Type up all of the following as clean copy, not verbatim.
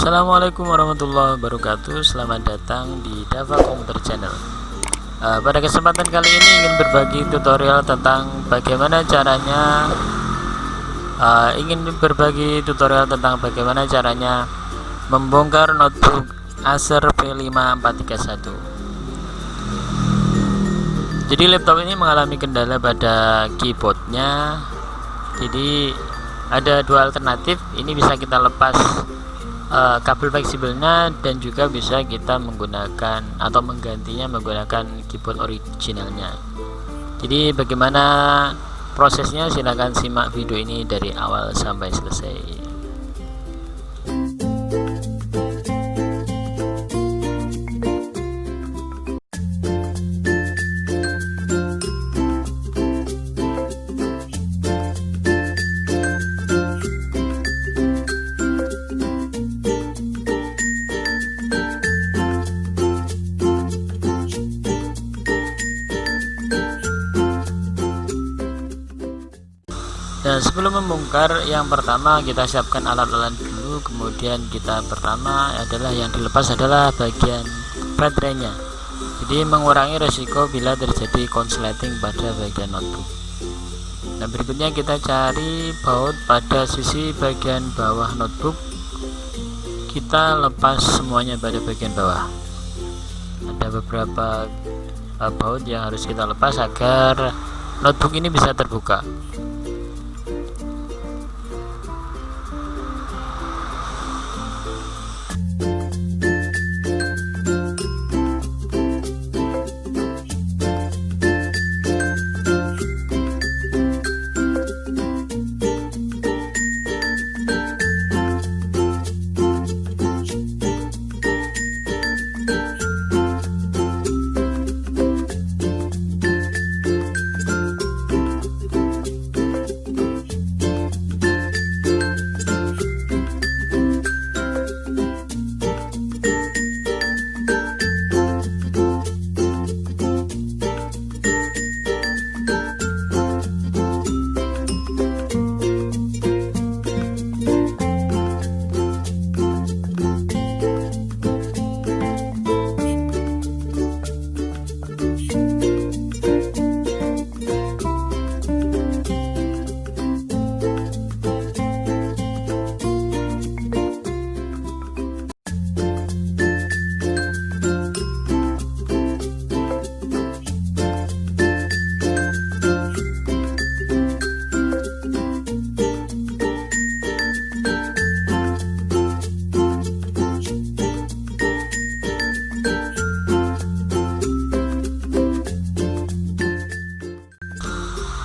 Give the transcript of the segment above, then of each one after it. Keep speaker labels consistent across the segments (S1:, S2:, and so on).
S1: Assalamualaikum warahmatullahi wabarakatuh. Selamat datang di DAFA Komputer Channel. Pada kesempatan kali ini ingin berbagi tutorial tentang bagaimana caranya membongkar notebook Acer V5-431. Jadi laptop ini mengalami kendala pada keyboardnya. Jadi ada dua alternatif. Ini bisa kita lepas kabel fleksibelnya, dan juga bisa kita menggunakan atau menggantinya menggunakan keyboard originalnya. Jadi bagaimana prosesnya, silahkan simak video ini dari awal sampai selesai. Dan sebelum membongkar, yang pertama kita siapkan alat-alat dulu. Kemudian pertama adalah yang dilepas adalah bagian baterainya. Jadi mengurangi resiko bila terjadi konsleting pada bagian notebook. Nah, berikutnya kita cari baut pada sisi bagian bawah notebook. Kita lepas semuanya pada bagian bawah. Ada beberapa baut yang harus kita lepas agar notebook ini bisa terbuka.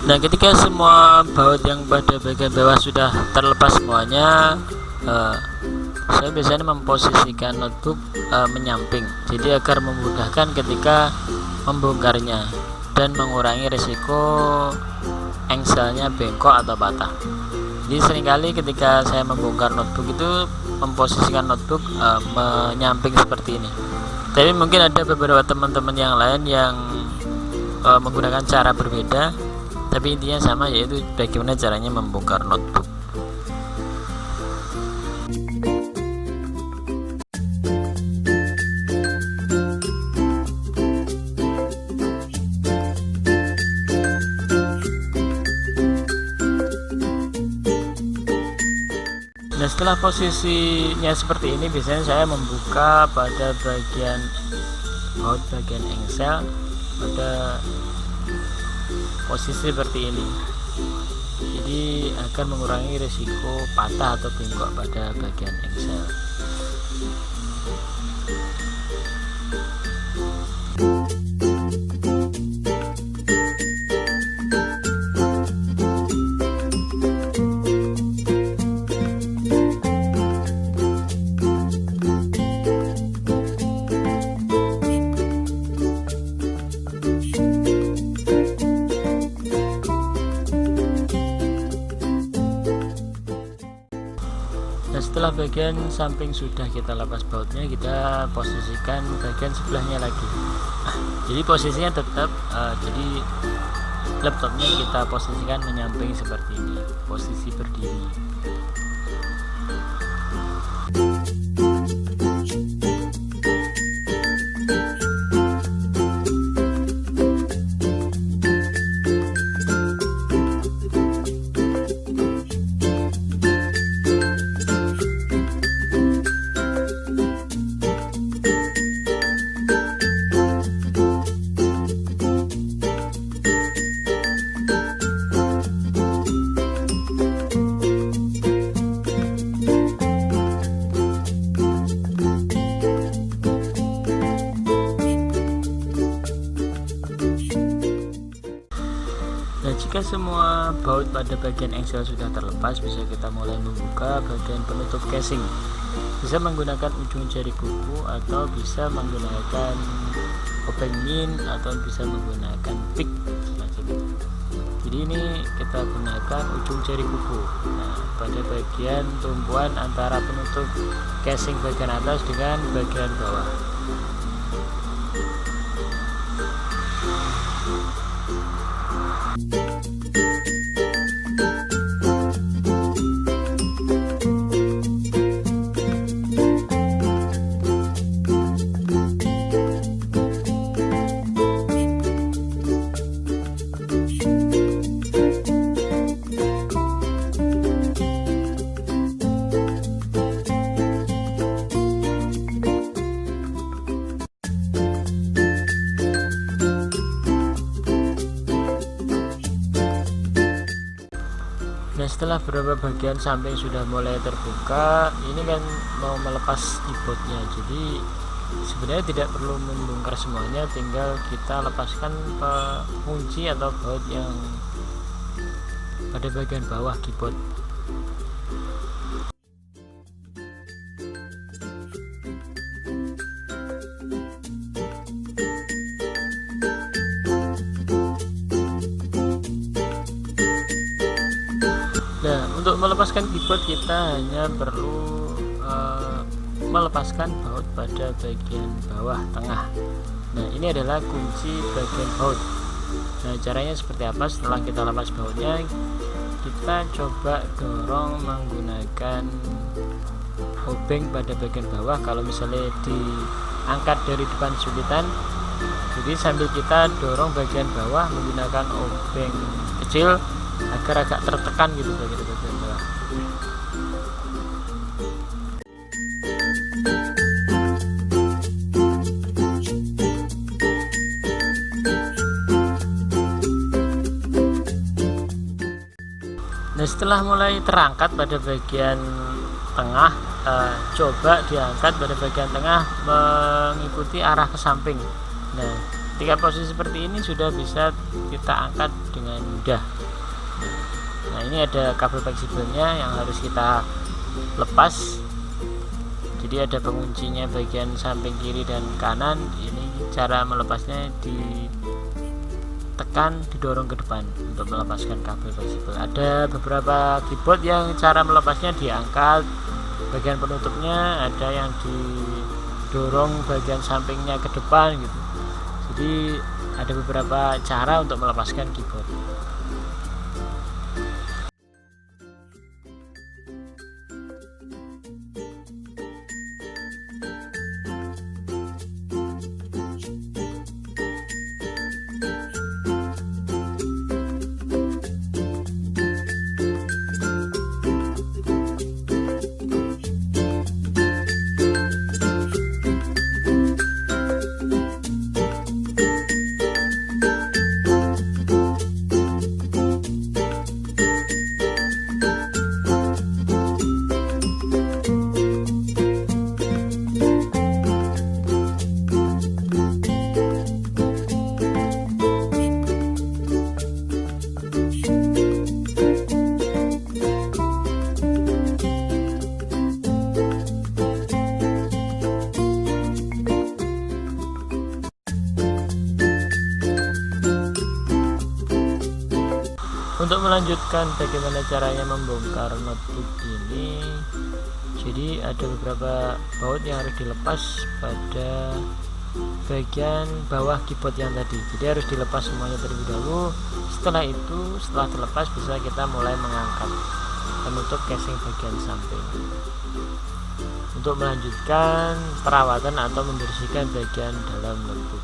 S1: Nah, ketika semua baut yang pada bagian bawah sudah terlepas semuanya, saya biasanya memposisikan notebook menyamping, jadi agar memudahkan ketika membongkarnya dan mengurangi risiko engselnya bengkok atau patah. Jadi seringkali ketika saya membongkar notebook itu memposisikan notebook menyamping seperti ini. Tapi mungkin ada beberapa teman-teman yang lain yang menggunakan cara berbeda. Tapi intinya sama, yaitu bagaimana caranya membongkar notebook. Nah, setelah posisinya seperti ini, biasanya saya membuka pada bagian baut bagian engsel pada posisi seperti ini, jadi akan mengurangi risiko patah atau bengkok pada bagian engsel. Setelah bagian samping sudah kita lepas bautnya, kita posisikan bagian sebelahnya lagi. Jadi posisinya tetap jadi laptopnya kita posisikan menyamping seperti ini, posisi berdiri. ketika semua baut pada bagian engsel sudah terlepas, bisa kita mulai membuka bagian penutup casing. Bisa menggunakan ujung jari kuku, atau bisa menggunakan obeng min, atau bisa menggunakan pick semacam itu. Jadi ini kita gunakan ujung jari kuku. Nah, pada bagian tumpuan antara penutup casing bagian atas dengan bagian bawah. Nah, setelah beberapa bagian samping sudah mulai terbuka, ini kan mau melepas keyboardnya. Jadi sebenarnya tidak perlu membongkar semuanya, tinggal kita lepaskan kunci atau baut yang pada bagian bawah keyboard. Nah, untuk melepaskan keyboard kita hanya perlu melepaskan baut pada bagian bawah tengah. Nah, ini adalah kunci bagian baut. Nah, caranya seperti apa? Setelah kita lepas bautnya, kita coba dorong menggunakan obeng pada bagian bawah. Kalau misalnya diangkat dari depan sulitan, jadi sambil kita dorong bagian bawah menggunakan obeng kecil agar agak tertekan gitu bagian bawah. Nah, setelah mulai terangkat pada bagian tengah, coba diangkat pada bagian tengah mengikuti arah ke samping. Nah, ketika posisi seperti ini sudah bisa kita angkat dengan mudah. Nah, ini ada kabel fleksibelnya yang harus kita lepas. Jadi ada penguncinya bagian samping kiri dan kanan. Ini cara melepasnya, ditekan, didorong ke depan untuk melepaskan kabel fleksibel. Ada beberapa keyboard yang cara melepasnya diangkat bagian penutupnya, ada yang didorong bagian sampingnya ke depan gitu. Jadi ada beberapa cara untuk melepaskan keyboard. Untuk melanjutkan bagaimana caranya membongkar notebook ini, jadi ada beberapa baut yang harus dilepas pada bagian bawah keyboard yang tadi. Jadi harus dilepas semuanya terlebih dahulu. Setelah itu, setelah terlepas, bisa kita mulai mengangkat penutup casing bagian samping untuk melanjutkan perawatan atau membersihkan bagian dalam notebook.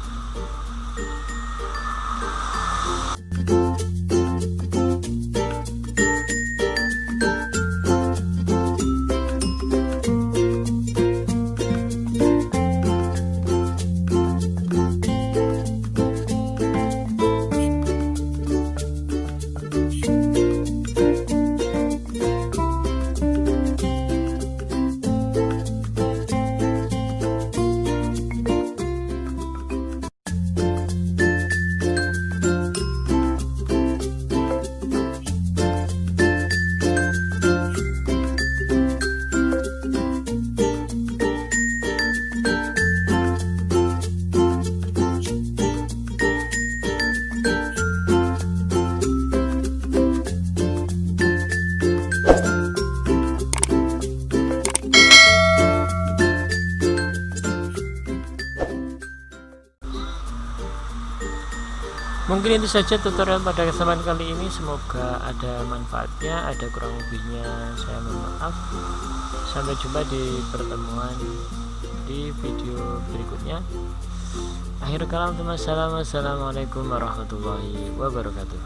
S1: Mungkin itu saja tutorial pada kesempatan kali ini, semoga ada manfaatnya. Ada kurang lebihnya saya mohon maaf. Sampai jumpa di pertemuan di video berikutnya. Akhir kalam, wassalamualaikum warahmatullahi wabarakatuh.